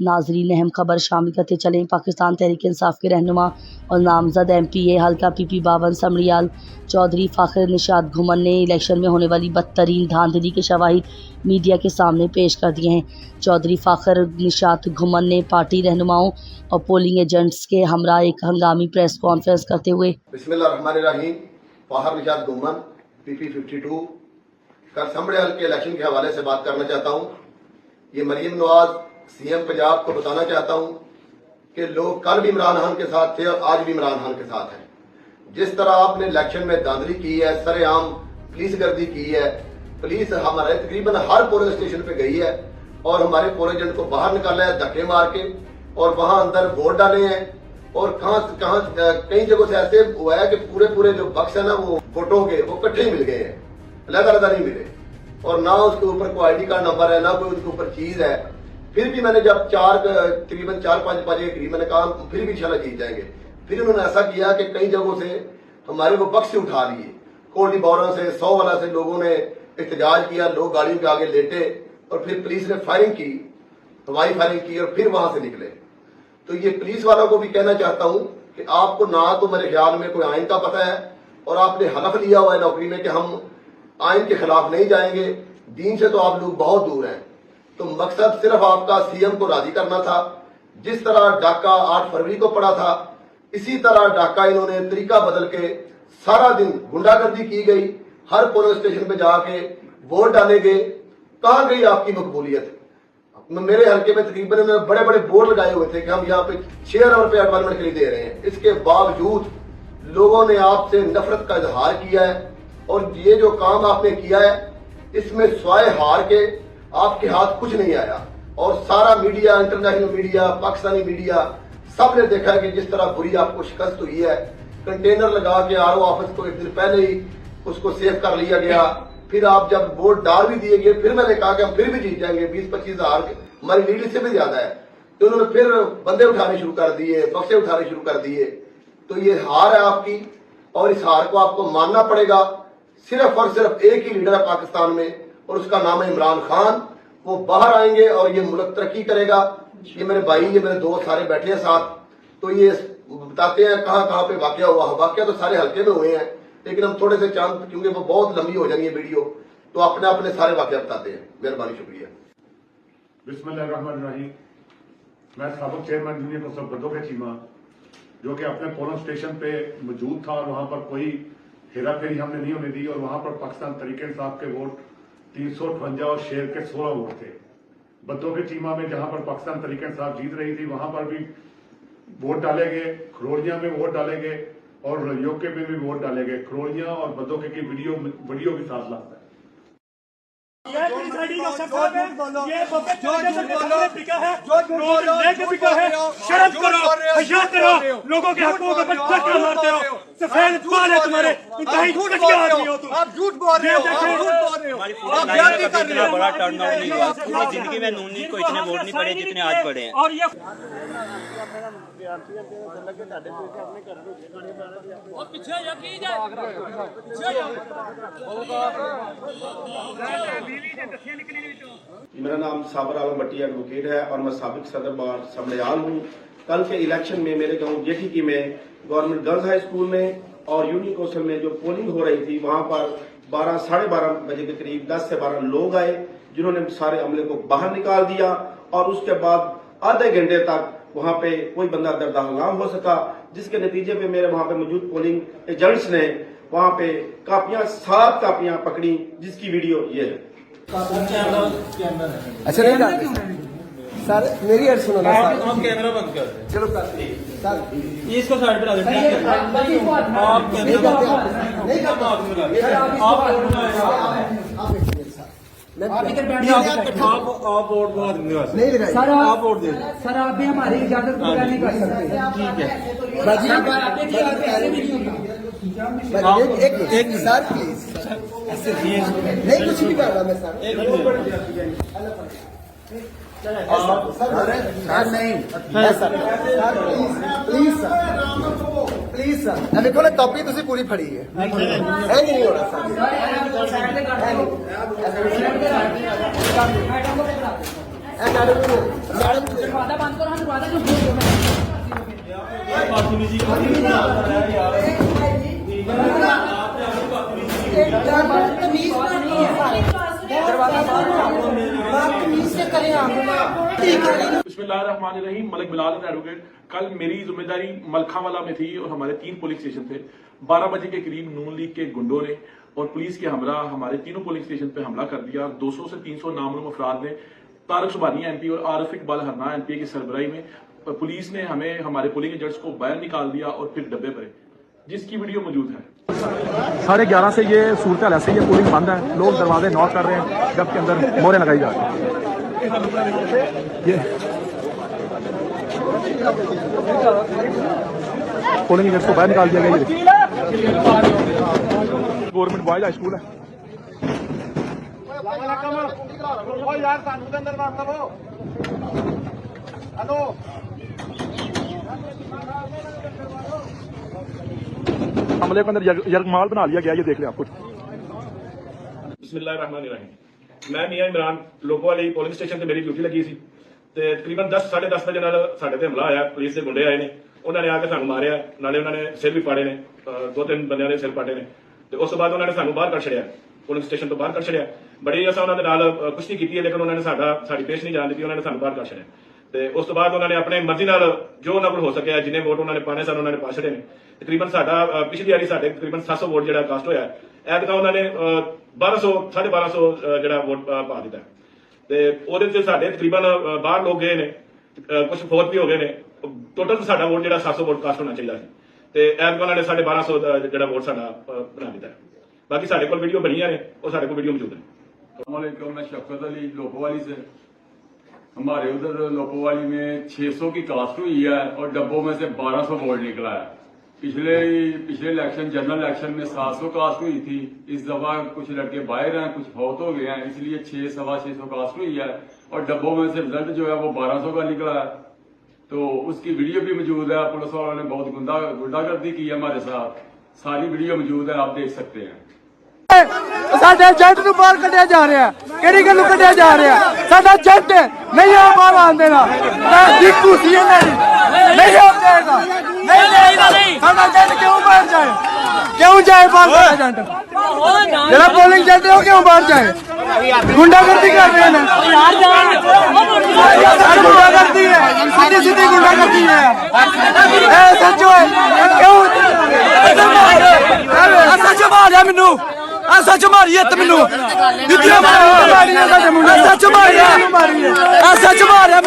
नाजरीन अहम खबर शामिल करते चलें। पाकिस्तान तहरीक इंसाफ के रहनुमा और नामजद MPA हल्का PP 52 समरियाल चौधरी फ़ाखर निशात घुमन ने इलेक्शन में होने वाली बदतरीन धांधली के शवाहिद मीडिया के सामने पेश कर दिए हैं। चौधरी फ़ाखर निशात घुमन ने पार्टी रहनुमाओं और पोलिंग एजेंट्स के हमरा एक हंगामी प्रेस कॉन्फ्रेंस करते हुए बिस्मिल्लाहिर्रहमानिर्रहीम फ़ाखर निशात घुमन PP 52 कल समरियाल के इलेक्शन के हवाले से बात करना चाहता हूँ। ये मरीम नवाज CM पंजाब को बताना चाहता हूं कि लोग कल भी इमरान खान के साथ थे और आज भी इमरान खान के साथ हैं। जिस तरह आपने इलेक्शन में धांधली की है, सरेआम पुलिस गर्दी की है, पुलिस हमारे तकरीबन हर पोलिंग स्टेशन पे गई है और हमारे पोलिंग एजेंट को बाहर निकाला है धक्के मार के और वहां अंदर वोट डाले हैं। और कहां कई जगहों से ऐसे हुआ है कि पूरे जो बक्स है ना वो वोटों के वो इकट्ठे ही मिल गए हैं, अलग-अलग नहीं मिले और ना उसके ऊपर कोई ID कार्ड नंबर है, ना कोई उसके ऊपर चीज है। फिर भी मैंने जब तकरीबन 4-5 बजे करीब मैंने कहा फिर भी इंशाल्लाह जीत जाएंगे। फिर उन्होंने ऐसा किया कि कई जगहों से हमारे वो बक्से उठा लिए, कोटली बौरा से 100 वाला से लोगों ने एहतजाज किया, लोग गाड़ियों के आगे लेटे और फिर पुलिस ने फायरिंग की, हवाई फायरिंग की और फिर वहां से निकले। तो ये पुलिस वालों को भी कहना चाहता हूं कि आपको ना तो मेरे ख्याल में कोई आइन का पता है और आपने हलफ लिया हुआ है नौकरी में कि हम आइन के खिलाफ नहीं जाएंगे। दीन से तो आप लोग बहुत दूर हैं। तो मकसद सिर्फ आपका CM को राजी करना था। जिस तरह डाका 8 फरवरी को पड़ा था, इसी तरह डाका इन्होंने तरीका बदल के सारा दिन गुंडागर्दी की गई, हर पोलिंग स्टेशन पे जाके वोट डाले गए। कहां गई आपकी मकबूलियत? मेरे हल्के में तकरीबन बड़े बड़े बोर्ड लगाए हुए थे कि हम यहाँ पे 6 अरब रुपए एडवांसमेंट के लिए दे रहे हैं। इसके बावजूद लोगों ने आपसे नफरत का इजहार किया है और ये जो काम आपने किया है इसमें स्वाय हार के आपके हाथ कुछ नहीं आया। और सारा media, international media, Pakistani media सब ने देखा है कि जिस तरह बुरी आपको शिकस्त हुई है। कंटेनर लगा के RO ऑफिस को एक दिन पहले ही उसको सेव कर लिया गया। फिर आप जब वोट डाल भी दिए गए, फिर मैंने कहा कि हम फिर भी जीत जाएंगे, 20-25 हजार हमारी लीड से भी ज्यादा है। तो उन्होंने फिर बंदे उठाने शुरू कर दिए, बक्से उठाने शुरू कर दिए। तो ये हार है आपकी और इस हार को आपको मानना पड़ेगा। सिर्फ और सिर्फ एक ही लीडर है पाकिस्तान में और उसका नाम है इमरान खान। वो बाहर आएंगे और ये मुल्क तरक्की करेगा। ये मेरे भाई, ये मेरे दोस्त सारे बैठे हैं साथ, तो ये बताते हैं कहां पे वाकया हुआ। वाकया तो सारे हल्के में हुए हैं, लेकिन हम थोड़े से चांद, क्योंकि वो बहुत लंबी हो जाएंगी वीडियो, तो अपने अपने सारे वाकया बताते हैं। मेहरबानी, शुक्रिया। बिस्मिल्लाहिर्रहमानिर्रहीम। मैं साबिक चेयरमैन यूनियन काउंसिल बद्दो के चीमा, जो कि अपने पोलिंग स्टेशन पे मौजूद था और वहां पर कोई हेरा फेरी हमने नहीं होने दी और वहां पर पाकिस्तान तहरीक इंसाफ के वोट 358 और शेर के 16 वोट थे। बद्दो के चीमा में जहां पर पाकिस्तान तहरीक इंसाफ जीत रही थी वहां पर भी वोट डाले गए, खरोड़िया में वोट डाले गए और यूके में भी वोट डाले गए। खरोड़िया और बद्दो के की वीडियो भी साथ लाता है। शर्म करो, हया करो, लोगों के हकूक पर धक्का मारते हो, सफेद बाल है तुम्हारे, इंतहाई घटिया आदमी हो तुम। आप झूठ बोल रहे हो, आप ज्यादती कर रहे हो। बड़ा टर्नआउट नहीं हुआ पूरी जिंदगी में, नून लीग को इतने वोट नहीं पड़े जितने आज पड़े हैं। और ये मेरा नाम साबर आलम भट्टी एडवोकेट है और मैं साबिक सदर बार समरियाल हूँ। कल के इलेक्शन में मेरे गांव जेठीकी में गवर्नमेंट गर्ल्स हाई स्कूल में और यूनियन काउंसिल में जो पोलिंग हो रही थी वहां पर 12-12:30 बजे के करीब 10 से 12 लोग आए जिन्होंने सारे अमले को बाहर निकाल दिया और उसके बाद आधे घंटे तक वहां पे कोई बंदा दरदार ना हो सका, जिसके नतीजे पे मेरे वहां पे मौजूद पोलिंग एजेंट्स ने वहां पे कापियां 7 कापियां पकड़ी, जिसकी वीडियो ये है। अच्छा नहीं सर, मेरी अर्ज सुनो ना सर। आप कैमरा बंद कर दें। चलो सर, इसको साइड पे ला दें। आप कैमरा नहीं करते आप वोट बहुत नहीं लगाए सर, आप वोट दे सर। आप भी हमारी इजाजत पूरा नहीं कर सकते। ठीक है एक सर प्लीज, नहीं कुछ नहीं कर रहा मैं सर। सर नहीं sir, please sir, please sir. देखो ना कॉपी तुसी पूरी फड़ी है, नहीं हो रहा सर। दरवाजा बंद करो, दरवाजा क्यों खोल रहे बिस्मिल्लाहिर्रहमानिर्रहीम। मलिक बिलाल एडवोकेट। कल मेरी जिम्मेदारी मलखावाला में थी और हमारे 3 पुलिस स्टेशन थे। 12 बजे के करीब नून लीग के गुंडों ने और पुलिस के हमरा हमारे तीनों पुलिस स्टेशन पे हमला कर दिया। 200 से 300 नामलूम अफराद ने तारक सुबानिया एमपी और आरिफ इकबाल हरना एमपी की सरबराही में पुलिस ने हमें हमारे पोलिंग एजेंट्स को बाहर निकाल दिया और फिर डब्बे भरे, जिसकी वीडियो मौजूद है। 11:30 से ये सूरत ऐसे ही है, पोलिंग बंद है, लोग दरवाजे नॉक कर रहे हैं, जबकि अंदर मोहरें लगाई जा रही हैं। ये पोलिंग एजेंट्स को बाहर निकाल दिया गया। गवर्नमेंट बॉयज हाई स्कूल है। हमले के अंदर यरगमाल बना लिया गया, ये देख लें आप कुछ। बिस्मिल्लाहिर्रहमानिर्रहीम। मैं मियां इमरान लोगों वाली पोलिंग स्टेशन ਤੇ ਮੇਰੀ ਡਿਊਟੀ ਲੱਗੀ ਸੀ ਤੇ ਤਕਰੀਬਨ 10-10:30 ਵਜੇ ਨਾਲ ਸਾਡੇ ਤੇ ਹਮਲਾ ਆਇਆ। ਪੁਲਿਸ ਦੇ ਗੁੰਡੇ ਆਏ ਨੇ, ਉਹਨਾਂ ਨੇ ਆ ਕੇ ਸਾਨੂੰ ਮਾਰਿਆ, ਨਾਲੇ ਉਹਨਾਂ ਨੇ ਸਿਰ ਵੀ ਪਾੜੇ ਨੇ, 2-3 ਬੰਦਿਆਂ ਦੇ ਸਿਰ ਪਾੜੇ ਨੇ ਤੇ ਉਸ ਤੋਂ ਬਾਅਦ ਉਹਨਾਂ ਨੇ ਸਾਨੂੰ ਬਾਹਰ ਕੱਢ ਛੜਿਆ, ਪੁਲਿੰਗ ਸਟੇਸ਼ਨ ਤੋਂ ਬਾਹਰ ਕੱਢ ਛੜਿਆ। ਬੜੀ ਅਸਾਂ ਉਹਨਾਂ ਦੇ ਨਾਲ ਕੁਸ਼ਤੀ ਕੀਤੀ ਹੈ, ਲੇਕਿਨ ਉਹਨਾਂ ਨੇ ਸਾਡੀ ਪੇਸ਼ ਨਹੀਂ ਜਾਣ ਦਿੱਤੀ, ਉਹਨਾਂ ਨੇ ਸਾਨੂੰ ਬਾਹਰ ਕੱਢ ਛੜਿਆ ਤੇ ਉਸ ਤੋਂ ਬਾਅਦ ਉਹਨਾਂ ਨੇ ਆਪਣੇ ਮਰਜ਼ੀ ਨਾਲ ਜੋ ਉਹਨਾਂ ਕੋਲ ਹੋ ਸਕਿਆ, ਜਿੰਨੇ ਵੋਟ ਉਹਨਾਂ ਨੇ ਪਾਣੇ ਸਨ ਉਹਨਾਂ ਨੇ ਪਾ ਛੜੇ ਨੇ। ਤਕਰੀਬਨ ਸਾਡਾ ਪਿਛਲੀ ਵਾਰੀ ਸਾਡੇ ਤਕਰੀਬਨ 700 ਵੋਟ ਜਿਹੜਾ ਕਾਸਟ ਹੋਇਆ, ਐਤਕਾਂ ਉਹਨਾਂ ਨੇ 1200 ਜਿਹੜਾ ਵੋਟ ਪਾ ਦਿੱਤਾ ਤੇ ਉਹਦੇ ਚ ਸਾਡੇ ਤਕਰੀਬਨ ਬਾਹਰ ਲੋਕ ਗਏ ਨੇ, ਕੁਝ ਫੌਤ ਵੀ ਹੋ ਗਏ ਨੇ। ਟੋਟਲ ਸਾਡਾ ਵੋਟ ਜਿਹੜਾ 700 ਵੋਟ ਕਾਸਟ ਹੋਣਾ ਚਾਹੀਦਾ ਸੀ ਤੇ ਐਤਕਾਂ ਉਹਨਾਂ ਨੇ 1250 ਜਿਹੜਾ ਵੋਟ ਸਾਡਾ ਬਣਾ ਦਿੱਤਾ। बाकी साढ़े को वीडियो बनी है, और साढ़े को वीडियो मौजूद है। अस्सलामुअलैकुम, मैं शफकत अली लोपोवाली से। हमारे उधर लोपोवाली में 600 की कास्ट हुई है और डब्बों में से 1200 वोट निकला है। पिछले इलेक्शन जनरल इलेक्शन में 700 कास्ट हुई थी। इस दफा कुछ लड़के बाहर हैं, कुछ फौत हो गए हैं, इसलिए 600-625 कास्ट हुई है और डब्बों में से रिजल्ट जो है वो 1200 का निकला है। तो उसकी वीडियो भी मौजूद है। पुलिस वालों ने बहुत गुंडागर्दी की है हमारे साथ, सारी वीडियो मौजूद है, आप देख सकते हैं। साडे जट नूं बाहर कढ़िया जा रहा है, किहड़ी गल्लों कढ़िया जा रहा है? साडा जट नहीं आ बाहर आने देना, दिक्कू सी नहीं आ देगा, नहीं देगा। साडा जट क्यों बाहर जाए, क्यों जाए बाहर? जट जरा पोलिंग जट हो क्यों बाहर जाए? गुंडागर्दी कर रहे हैं, गुंडागर्दी है, सीधी सीधी गुंडागर्दी है। सचो क्यों सच मारिया मैनू, सच मारी है मैनू, सच मारिया, सच मारिया।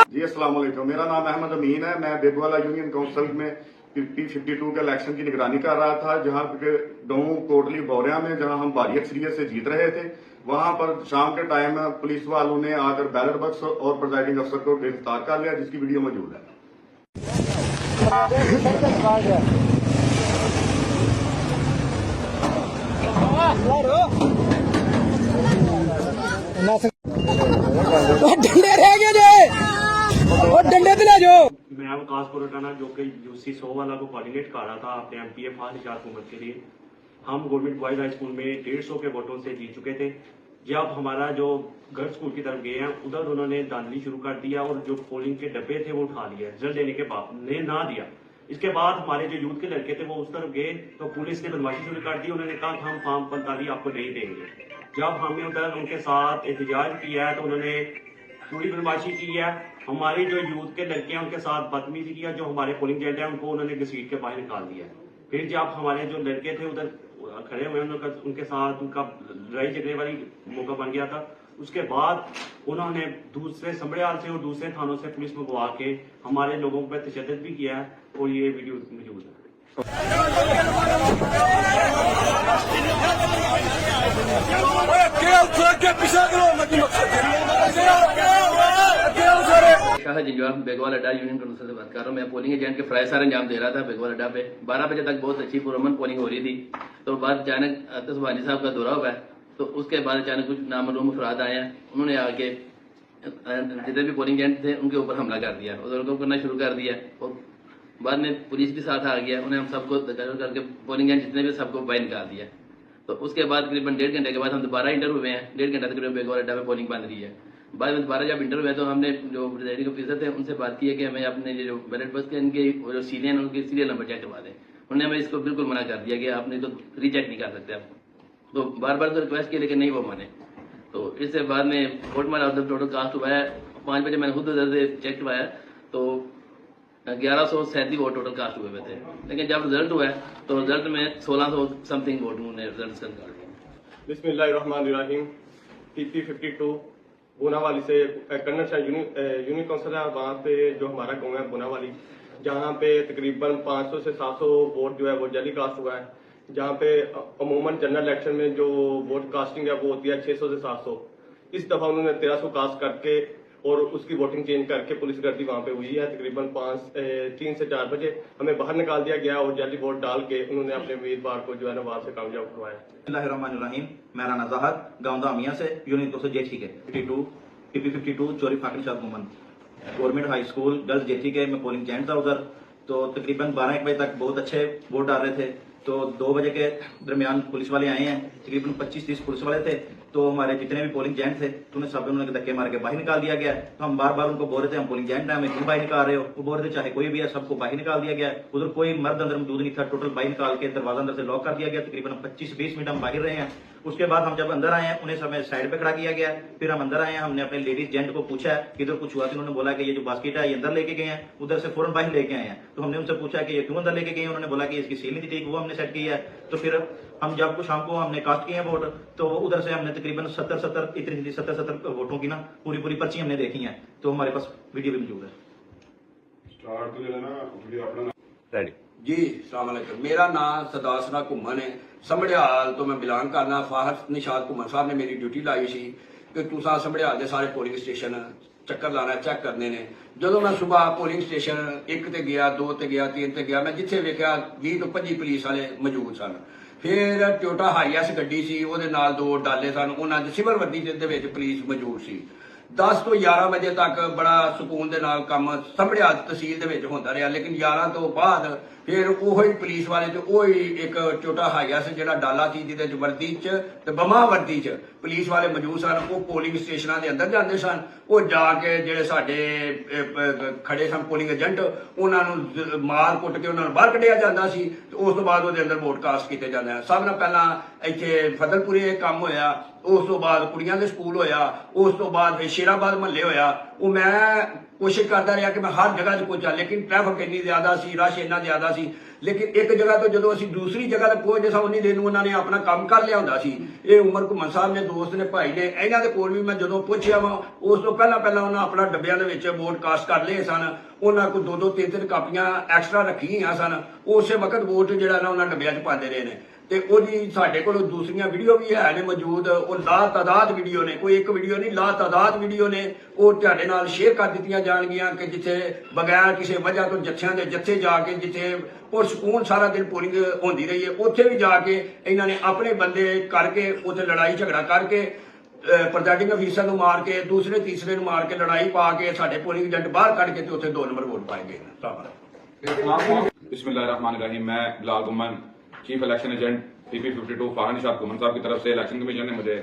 जी अस्सलाम वालेकुम, मेरा नाम अहमद अमीन है। मैं बेगवाला यूनियन काउंसिल में P52 के इलेक्शन की निगरानी कर रहा था, जहां गाँव कोटली बौरिया में, जहां हम भारी अक्सरियत से जीत रहे थे। वहां पर शाम के टाइम पुलिस वालों ने आकर बैलेट बॉक्स और प्रिजाइडिंग अफसर को गिरफ्तार कर लिया, जिसकी वीडियो मौजूद है। डंडे रह गए और डंडे पे ले जाओ। मैं विकास पुरोटाना जो कि यूसी 100 वाला को कोऑर्डिनेट कर रहा था अपने एमपीए फाल निजात हुकूमत के लिए। हम गवर्नमेंट बॉयज हाई स्कूल में 150 के वोटों से जीत चुके थे। जब हमारा जो गर्ल्स स्कूल की तरफ गए हैं, उधर उन्होंने धांधली शुरू कर दिया और जो पोलिंग के डब्बे थे वो उठा लिए, रिजल्ट देने के बाद ने ना दिया। इसके बाद हमारे जो यूथ के लड़के थे वो उस तरफ गए तो पुलिस ने बदमाशी शुरू कर दी। उन्होंने कहा हम फॉर्म 45 आपको नहीं देंगे। जब हमने उधर उनके साथ एहतजाज किया है तो उन्होंने पूरी बदमाशी की है। हमारे जो यूथ के लड़के हैं उनके साथ बदतमीजी किया। जो हमारे पोलिंग एजेंट है उनको उन्होंने घसीट के बाहर निकाल दिया। फिर जब हमारे जो लड़के थे उधर खड़े हुए उनके साथ उनका लड़ाई झगड़े वाली मौका बन गया था। उसके बाद उन्होंने दूसरे संबड़ियाल से और दूसरे थानों से पुलिस मंगवा के हमारे लोगों पर तशद्दुद भी किया है और ये वीडियो मौजूद है। शाह जिंजवार बेगवाल अड्डा यूनियन काउंसिल से बात कर रहा हूँ। मैं पोलिंग एजेंट के फ्राई सर अंजाम दे रहा था बेगवाल अड्डा पे। 12 बजे तक बहुत अच्छी पुरअमन पोलिंग हो रही थी। तो बाद अचानक आतिशवानी साहब का दौरा हुआ है, तो उसके बाद अचानक कुछ नामालूम अफराद आए हैं। उन्होंने आके जितने भी पोलिंग एजेंट थे उनके ऊपर हमला कर दिया, उनको करना शुरू कर दिया और बाद में पुलिस भी साथ आ गया। उन्हें हम सबको करके पोलिंग एजेंट जितने भी सबको बाहर निकाल दिया। तो उसके बाद तकरीबन 1.5 घंटे के बाद हम दोबारा इंटर हुए हैं। 1.5 घंटा तकरीबन बेगवाल अड्डा पे पोलिंग बंद रही है। बाद में दोबारा जब इंटर हुए तो हमने जो प्रिजाइडिंग ऑफिसर थे उनसे बात की है कि हमें अपने जो बैलेट बॉक्स के इनके जो सीरियल हैं उनके सीरियल नंबर चेक करवा दें। उन्होंने हमें इसको बिल्कुल मना कर दिया कि आपने तो रिचेक नहीं कर सकते आप। तो बार बार तो रिक्वेस्ट की लेकिन नहीं वो माने। तो इससे बाद में वोट मारा टोटल कास्ट हुआ है 5 बजे मैंने खुद उधर से चेक करवाया तो 1137 वोट टोटल कास्ट हुए थे। लेकिन जब रिजल्ट हुआ है तो रिजल्ट में 1600 समथिंग वोट उन्होंने रिजल्ट निकाल दिया। बिस्मिल्लाहिर्रहमानिर्रहीम। PP 52 बुनावाली से कन्नड़ शाह यूनियन काउंसिल है। वहाँ पे जो हमारा गाँव है बुनावाली, जहाँ पे तकरीबन 500 से 700 वोट जो है वो जाली कास्ट हुआ है। जहाँ पे अमूमन जनरल इलेक्शन में जो वोट कास्टिंग है वो होती है 600 से 700। इस दफा उन्होंने 1300 कास्ट करके और उसकी वोटिंग चेंज करके पुलिस गर्दी वहाँ पे हुई है। तकरीबन 3 से 4 बजे हमें बाहर निकाल दिया गया और जाली वोट डाल के उन्होंने अपने उम्मीदवार को जो है ना वहाँ से कामयाब करवाया। बिस्मिल्लाहिर्रहमानिर्रहीम। मैं राना जहार गाँव दामिया से यूनियन तो जेठी के 52 चोरी फाकिर शाद मोमन गवर्नमेंट हाई स्कूल गर्ल्स जेठी के मैं पोलिंग एजेंट था उधर। तो तकरीबन 12-1 बजे तक बहुत अच्छे वोट डाल रहे थे। तो 2 बजे के दरमियान पुलिस वाले आए हैं। तकरीबन 25-30 पुलिस वाले थे। तो हमारे जितने भी पोलिंग एजेंट थे तो उन्हें सब उन्होंने धक्के मार के बाहर निकाल दिया गया। तो हम बार बार उनको बोल रहे थे हम पोलिंग एजेंट हैं, हमें क्यों बाहर निकाल रहे हो। वो बोल रहे थे चाहे कोई भी है सबको बाहर निकाल दिया गया। उधर कोई मर्द अंदर मौजूद नहीं था। टोटल बाहर निकाल के दरवाजा अंदर से लॉक कर दिया गया। तकरीबन 25-20 मिनट हम बाहर रहे हैं। उसके बाद हम जब अंदर आए हैं उन्हें समय साइड पे खड़ा किया गया। फिर हम अंदर आए हैं, हमने अपने लेडीज जेंट को पूछा कि इधर कुछ हुआ। तो उन्होंने बोला कि ये जो बास्केट है ये अंदर लेके गए हैं। उधर से फौरन बाहर लेके आए हैं। तो हमने उनसे पूछा कि ये क्यों अंदर लेके गए हैं। उन्होंने बोला कि इसकी सील नहीं थी ठीक, वो हमने सेट किया है। तो फिर हम जब शाम को हमने कास्ट किए हैं वोट तो उधर से हमने तकरीबन 70 वोटों की ना पूरी पर्ची हमने देखी है। तो हमारे पास वीडियो भी मौजूद है। जी अस्सलाम वालेकुम। मेरा नाम सदासना घुमन है। संभड़ियाल तो मैं बिलोंग करना। फाहर निशाद घुमन साहब ने मेरी ड्यूटी लाई सी कि तुसा संभड़ियाल के सारे पोलिंग स्टेशन चक्कर लाना चेक करने ने। जो मैं सुबह पोलिंग स्टेशन 1 ते गया, 2 ते गया, 3 ते गया, मैं जिथे वेख्या 20 तो 25 पुलिस वाले मौजूद सन। फिर टोयोटा हाईएस गड्डी सी, ਉਹਦੇ ਨਾਲ 2 डाले सन, ਉਹਨਾਂ ਦੇ ਸਿਵਲ वर्दी ਦੇ ਵਿੱਚ ਪੁਲਿਸ ਮੌਜੂਦ ਸੀ। 10 ਤੋਂ 11 ਵਜੇ ਤੱਕ ਬੜਾ ਸਕੂਨ ਦੇ ਨਾਲ ਕੰਮ ਸੰਭੜਿਆਲ ਤਹਿਸੀਲ ਦੇ ਵਿੱਚ ਹੁੰਦਾ ਰਿਹਾ। ਲੇਕਿਨ 11 ਤੋਂ ਬਾਅਦ फिर ਉਹੀ ਪੁਲਿਸ ਵਾਲੇ ਤੇ ਉਹੀ ਇੱਕ ਟੋਟਾ ਹਾਈਆ ਸੀ ਜਿਹੜਾ ਡਾਲਾ ਸੀ ਜਿਹਦੇ ਚ ਵਰਦੀ ਚ ਤੇ ਬਮਾ ਵਰਦੀ ਚ ਪੁਲਿਸ ਵਾਲੇ ਮੌਜੂਦ ਸਨ। ਉਹ ਪੋਲਿੰਗ ਸਟੇਸ਼ਨਾਂ ਦੇ ਅੰਦਰ ਜਾਂਦੇ ਸਨ। ਉਹ ਜਾ ਕੇ ਜਿਹੜੇ ਸਾਡੇ ਖੜੇ ਸਨ ਪੋਲਿੰਗ ਏਜੰਟ ਉਹਨਾਂ ਨੂੰ ਮਾਰ ਕੁੱਟ ਕੇ ਉਹਨਾਂ ਨੂੰ ਬਾਹਰ ਕੱਢਿਆ ਜਾਂਦਾ ਸੀ ਤੇ ਉਸ ਤੋਂ ਬਾਅਦ ਉਹਦੇ ਅੰਦਰ ਵੋਟ ਕਾਸਟ ਕੀਤੇ ਜਾਂਦੇ ਹਨ। ਸਭ ਨਾਲ ਪਹਿਲਾਂ ਇੱਥੇ ਫਜ਼ਲਪੁਰੇ ਇਹ ਕੰਮ ਹੋਇਆ, ਉਸ ਤੋਂ ਬਾਅਦ ਕੁੜੀਆਂ ਦੇ ਸਕੂਲ ਹੋਇਆ, ਉਸ ਤੋਂ ਬਾਅਦ ਫਿਰ ਸ਼ੇਰਾਬਾਦ ਮਹੱਲੇ ਹੋਇਆ। ਉਹ ਮੈਂ कोशिश करता रहा कि मैं हर जगह से पहुंचा, लेकिन ट्रैफिक इन्नी ज्यादा सी, रश इन्ना ज्यादा सी। लेकिन एक जगह तो जो असीं दूसरी जगह तक पहुंचते सा उन्नी देर उन्होंने अपना काम कर लिया हुंदा सी। ये उमर घुमन साहब ने दोस्त ने भाई ने इन्हां दे कोल भी मैं जदों पुछया वा उस तो पहला उन्होंने अपना डब्बियां दे विच वोट कास्ट कर लए सन। उन्होंने कोई 2-2 3-3 कापियां एक्स्ट्रा रखी होईयां सन। उस वक्त वोट जिहड़ा ना उन्होंने डब्बियां च पाते रहे ने। ਤੇ ਉਹਦੀ ਸਾਡੇ ਕੋਲ ਦੂਸਰੀਆਂ ਵੀਡੀਓ ਵੀ ਹੈ ਨੇ ਮੌਜੂਦ। ਉਹ ਲਾ ਤਾਦਾਦ ਵੀਡੀਓ ਨੇ, ਕੋਈ ਇੱਕ ਵੀਡੀਓ ਨਹੀਂ, ਲਾ ਤਾਦਾਦ ਵੀਡੀਓ ਨੇ। ਉਹ ਤੁਹਾਡੇ ਨਾਲ ਸ਼ੇਅਰ ਕਰ ਦਿੱਤੀਆਂ ਜਾਣਗੀਆਂ ਕਿ ਜਿੱਥੇ ਬਗੈਰ ਕਿਸੇ ਵਜ੍ਹਾ ਤੋਂ ਜੱਥਿਆਂ ਦੇ ਜੱਥੇ ਜਾ ਕੇ ਜਿੱਥੇ ਪੁਰਸਕੂਨ ਸਾਰਾ ਦਿਨ ਪੋਲਿੰਗ ਹੁੰਦੀ ਰਹੀ ਹੈ ਉੱਥੇ ਵੀ ਜਾ ਕੇ ਇਹਨਾਂ ਨੇ ਆਪਣੇ ਬੰਦੇ ਕਰਕੇ ਉੱਥੇ ਲੜਾਈ ਝਗੜਾ ਕਰਕੇ ਪ੍ਰੈਜ਼ਾਈਡਿੰਗ ਅਫੀਸਰ ਨੂੰ ਮਾਰ ਕੇ ਦੂਸਰੇ ਤੀਸਰੇ ਨੂੰ ਮਾਰ ਕੇ ਲੜਾਈ ਪਾ ਕੇ ਸਾਡੇ ਪੋਲਿੰਗ ਏਜੰਟ ਬਾਹਰ ਕੱਢ ਕੇ ਤੇ ਉੱਥੇ 2 ਨੰਬਰ ਵੋਟ ਪਾਏ ਗਏ। बिस्मिल्लाहिर्रहमानिर्रहीम। मैं Bilal Guman chief election agent PP 52 Fahar Nishad Ghuman sahab की तरफ से इलेक्शन कमीशन ने मुझे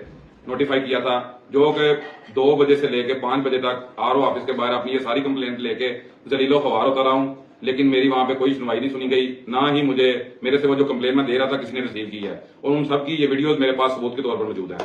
नोटिफाई किया था जो कि 2 बजे से लेके 5 बजे तक RO ऑफिस के बाहर अपनी ये सारी कंप्लेंट लेके जलीलो खवार होता रहा हूँ। लेकिन मेरी वहां पे कोई सुनवाई नहीं सुनी गई, ना ही मुझे मेरे से वो जो कंप्लेंट मैं दे रहा था किसी ने रिसीव की है। और उन सब की ये वीडियोस मेरे पास सबूत के तौर पर मौजूद है।